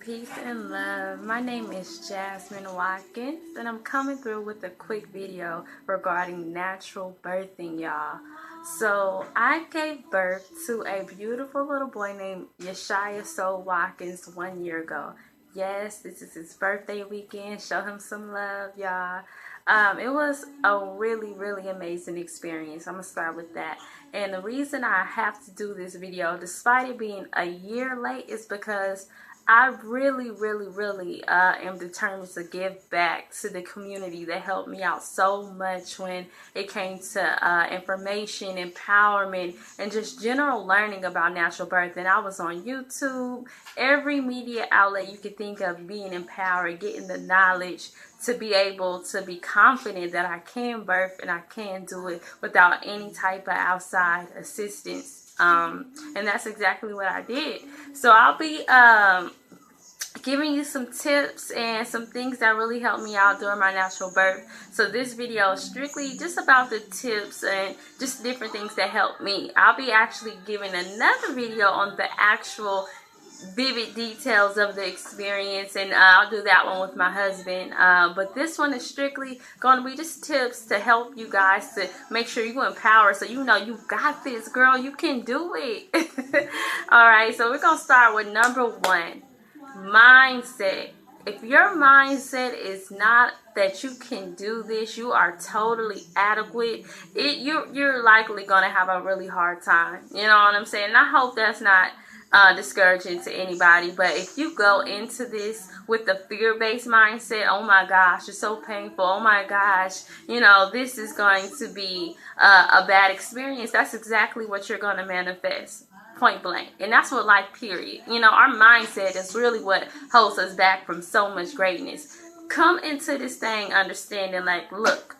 Peace and love. My name is Jasmine Watkins, and I'm coming through with a quick video regarding natural birthing, y'all. So I gave birth to a beautiful little boy named Yeshaya Soul Watkins 1 year ago. Yes, this is his birthday weekend. Show him some love, y'all. It was a really amazing experience. I'm gonna start with that. And the reason I have to do this video, despite it being a year late, is because I really am determined to give back to the community that helped me out so much when it came to information, empowerment, and just general learning about natural birth. And I was on YouTube, every media outlet you could think of, being empowered, getting the knowledge to be able to be confident that I can birth and I can do it without any type of outside assistance. And that's exactly what I did. So I'll be giving you some tips and some things that really helped me out during my natural birth. So this video is strictly just about the tips and just different things that helped me. I'll be actually giving another video on the actual vivid details of the experience, and I'll do that one with my husband, but this one is strictly going to be just tips to help you guys to make sure you empower, so you know you got this, girl, you can do it. All right, so we're gonna start with number one, mindset. If your mindset is not that you can do this, you are totally adequate, you're likely gonna have a really hard time, you know what I'm saying? And I hope that's not discouraging to anybody, but if you go into this with the fear-based mindset, oh my gosh, it's so painful, oh my gosh, you know, this is going to be a bad experience, that's exactly what you're going to manifest, point blank. And that's what life, period. You know, our mindset is really what holds us back from so much greatness. Come into this thing understanding, like, look,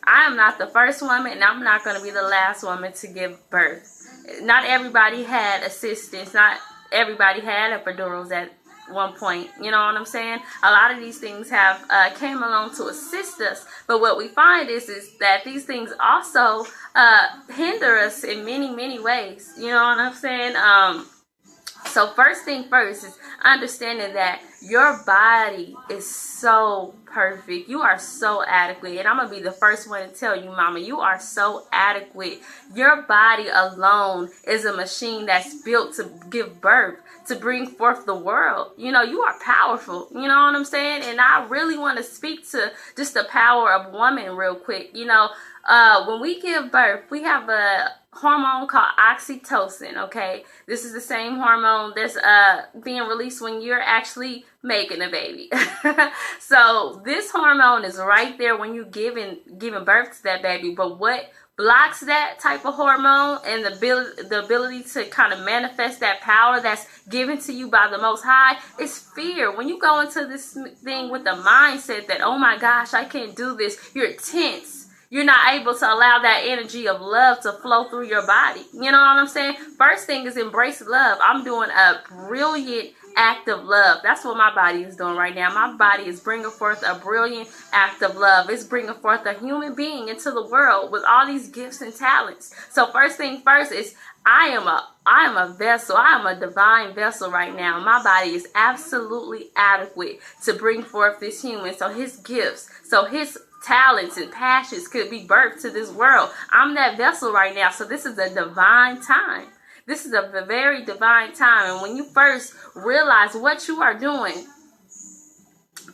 I am not the first woman and I'm not going to be the last woman to give birth. Not everybody had assistance. Not everybody had epidurals at one point. You know what I'm saying? A lot of these things have came along to assist us. But what we find is that these things also hinder us in many ways. You know what I'm saying? So first thing first is understanding that your body is so perfect. You are so adequate. And I'm going to be the first one to tell you, mama, you are so adequate. Your body alone is a machine that's built to give birth, to bring forth the world. You know, you are powerful. You know what I'm saying? And I really want to speak to just the power of woman real quick. You know, when we give birth, we have a hormone called oxytocin. Okay, this is the same hormone that's being released when you're actually making a baby. So this hormone is right there when you're giving birth to that baby. But what blocks that type of hormone and the ability to kind of manifest that power that's given to you by the Most High is fear. When you go into this thing with the mindset that, oh my gosh, I can't do this, you're tense. You're not able to allow that energy of love to flow through your body. You know what I'm saying? First thing is embrace love. I'm doing a brilliant act of love. That's what my body is doing right now. My body is bringing forth a brilliant act of love. It's bringing forth a human being into the world with all these gifts and talents. So first thing first is I am a vessel. I am a divine vessel right now. My body is absolutely adequate to bring forth this human. So his gifts, so his talents and passions could be birthed to this world. I'm that vessel right now. So this is a divine time. This is a very divine time. And when you first realize what you are doing,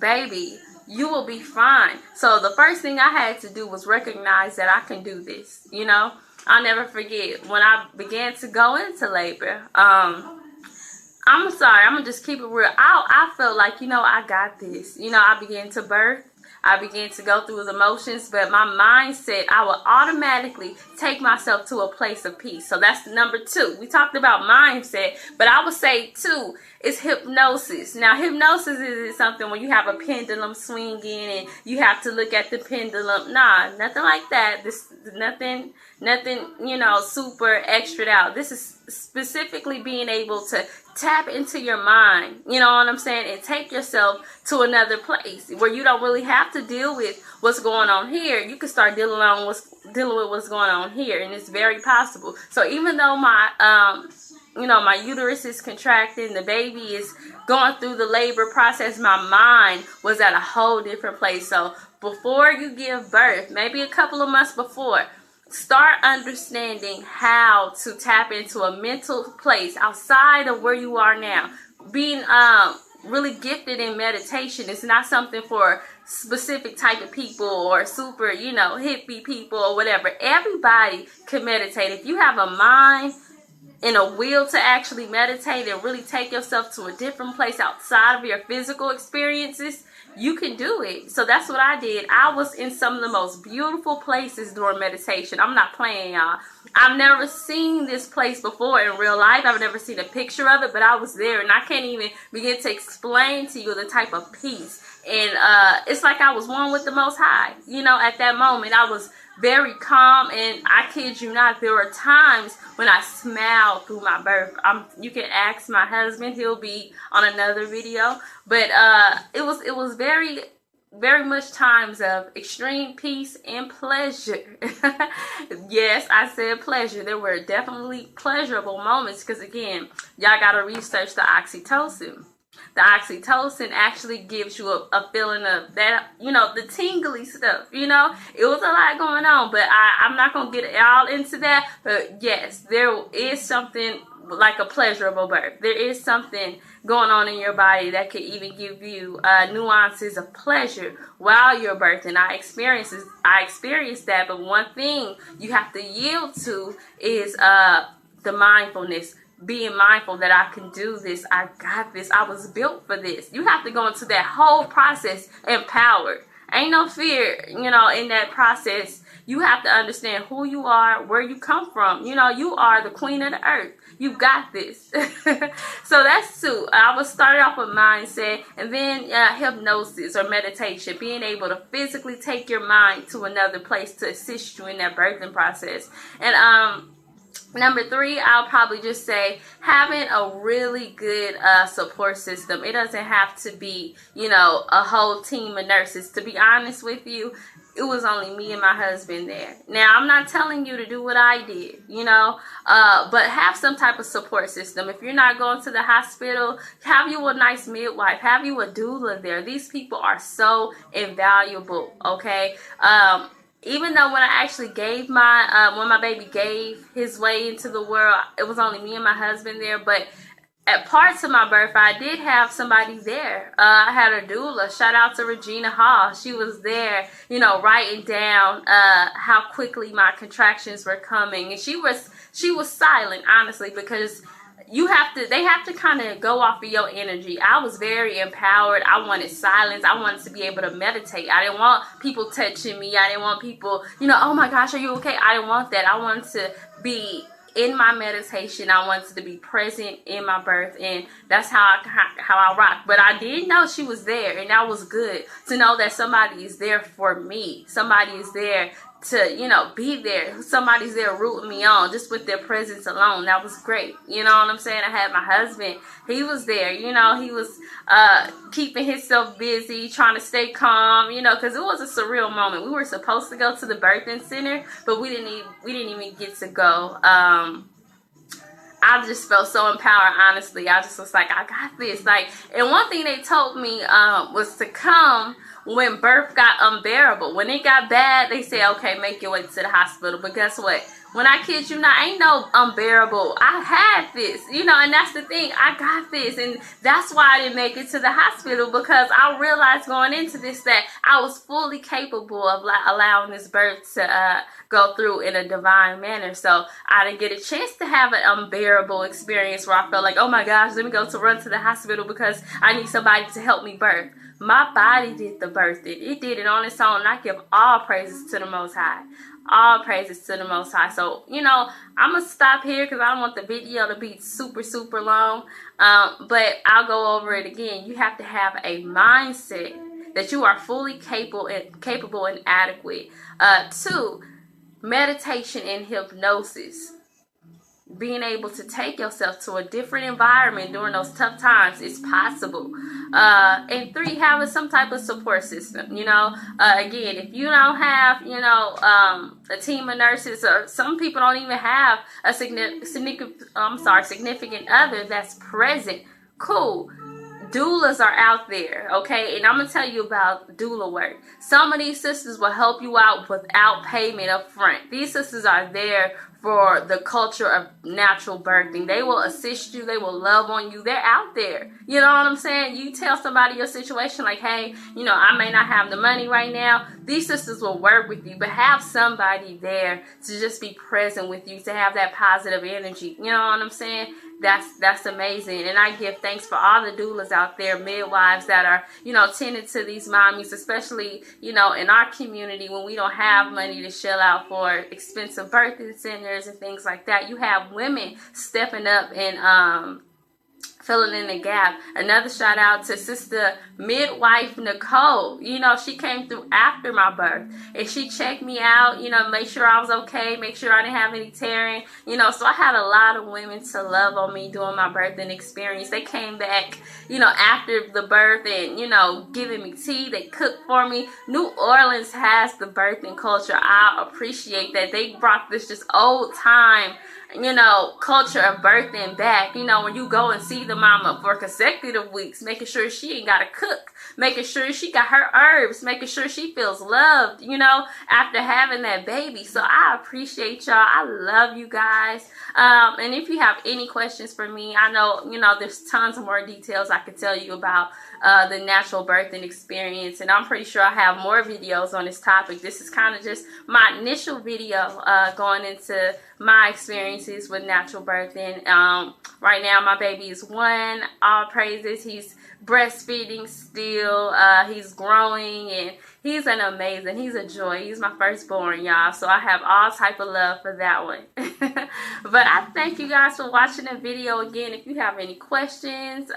baby, you will be fine. So the first thing I had to do was recognize that I can do this. You know, I'll never forget when I began to go into labor. I'm sorry, I'm gonna just keep it real. I felt like, you know, I got this. You know, I began to birth. I began to go through the motions, but my mindset, I will automatically take myself to a place of peace. So that's number two. We talked about mindset, but I would say too, is hypnosis. Now, hypnosis isn't something when you have a pendulum swinging and you have to look at the pendulum. Nah, nothing like that. This nothing, you know, super extra out. This is specifically being able to tap into your mind, you know what I'm saying, and take yourself to another place where you don't really have to deal with what's going on here. You can start dealing with what's going on here, and it's very possible. So even though my my uterus is contracting, the baby is going through the labor process, my mind was at a whole different place. So before you give birth, maybe a couple of months before, start understanding how to tap into a mental place outside of where you are now. Being really gifted in meditation is not something for specific type of people or super, hippie people or whatever. Everybody can meditate. If you have a mind and a will to actually meditate and really take yourself to a different place outside of your physical experiences, you can do it. So that's what I did. I was in some of the most beautiful places during meditation. I'm not playing, y'all. I've never seen this place before in real life. I've never seen a picture of it, but I was there, and I can't even begin to explain to you the type of peace. And it's like I was one with the Most High. At that moment, I was very calm, and I kid you not, there were times when I smiled through my birth. You can ask my husband; he'll be on another video. But it was very, very much times of extreme peace and pleasure. Yes, I said pleasure. There were definitely pleasurable moments because, again, y'all gotta research the oxytocin. The oxytocin actually gives you a feeling of that, the tingly stuff, It was a lot going on, but I'm not going to get all into that. But yes, there is something like a pleasurable birth. There is something going on in your body that could even give you nuances of pleasure while you're birthing. I experienced that, but one thing you have to yield to is the mindfulness. Being mindful that I can do this, I got this, I was built for this. You have to go into that whole process empowered. Ain't no fear, in that process. You have to understand who you are, where you come from. You are the queen of the earth. You got this. So that's two. I was started off with mindset, and then hypnosis or meditation, being able to physically take your mind to another place to assist you in that birthing process. And number 3, I'll probably just say having a really good support system. It doesn't have to be, a whole team of nurses. To be honest with you, it was only me and my husband there. Now, I'm not telling you to do what I did, but have some type of support system. If you're not going to the hospital, have you a nice midwife, have you a doula there. These people are so invaluable, okay? Even though when I actually gave when my baby gave his way into the world, it was only me and my husband there. But at parts of my birth, I did have somebody there. I had a doula. Shout out to Regina Hall. She was there, writing down how quickly my contractions were coming. And she was silent, honestly, because they have to kind of go off of your energy. I was very empowered. I wanted silence. I wanted to be able to meditate. I didn't want people touching me. I didn't want people, oh my gosh, are you okay? I didn't want that. I wanted to be in my meditation. I wanted to be present in my birth, and that's how I rock. But I did know she was there, and that was good to know that somebody is there for me. Somebody is there to, be there. Somebody's there rooting me on just with their presence alone. That was great. You know what I'm saying? I had my husband. He was there. He was keeping himself busy, trying to stay calm, because it was a surreal moment. We were supposed to go to the birthing center, but we didn't even get to go. I just felt so empowered, honestly. I just was like, I got this. And one thing they told me was to come when birth got unbearable. When it got bad, they said, okay, make your way to the hospital. But guess what? When I kid you not, ain't no unbearable. I had this, and that's the thing. I got this. And that's why I didn't make it to the hospital, because I realized going into this that I was fully capable of allowing this birth to go through in a divine manner. So I didn't get a chance to have an unbearable experience where I felt like, oh my gosh, let me go to run to the hospital because I need somebody to help me birth. My body did the birthing. It did it on its own. And I give all praises to the Most High. All praises to the Most High. So, I'm going to stop here because I don't want the video to be super, super long. But I'll go over it again. You have to have a mindset that you are fully capable and adequate. 2, meditation and hypnosis. being able to take yourself to a different environment during those tough times is possible. And 3, having some type of support system. Again, if you don't have, a team of nurses, or some people don't even have a significant other that's present. Cool. Doulas are out there, okay? And I'm going to tell you about doula work. Some of these sisters will help you out without payment up front. These sisters are there for the culture of natural birthing. They will assist you. They will love on you. They're out there. You know what I'm saying? You tell somebody your situation like, hey, I may not have the money right now. These sisters will work with you, but have somebody there to just be present with you, to have that positive energy. You know what I'm saying? That's amazing. And I give thanks for all the doulas out there, midwives that are, tending to these mommies, especially, in our community when we don't have money to shell out for expensive birthing centers and things like that. You have women stepping up and filling in the gap. Another shout out to Sister Midwife Nicole. She came through after my birth and she checked me out, make sure I was okay, make sure I didn't have any tearing, so I had a lot of women to love on me during my birthing experience. They came back, after the birth and, giving me tea. They cooked for me. New Orleans has the birthing culture. I appreciate that. They brought this just old time culture of birthing back. When you go and see the mama for consecutive weeks, making sure she ain't got to cook, making sure she got her herbs, making sure she feels loved, after having that baby. So I appreciate y'all. I love you guys. And if you have any questions for me, I know, there's tons of more details I could tell you about the natural birthing experience, and I'm pretty sure I have more videos on this topic. This is kind of just my initial video going into my experiences with natural birthing. Right now my baby is 1, all praises. He's breastfeeding still. He's growing and he's a joy. He's my firstborn, y'all, so I have all type of love for that one. But I thank you guys for watching the video. Again, if you have any questions,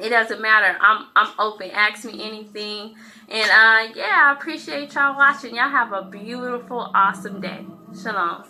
it doesn't matter. I'm open. Ask me anything. And yeah, I appreciate y'all watching. Y'all have a beautiful, awesome day. Shalom.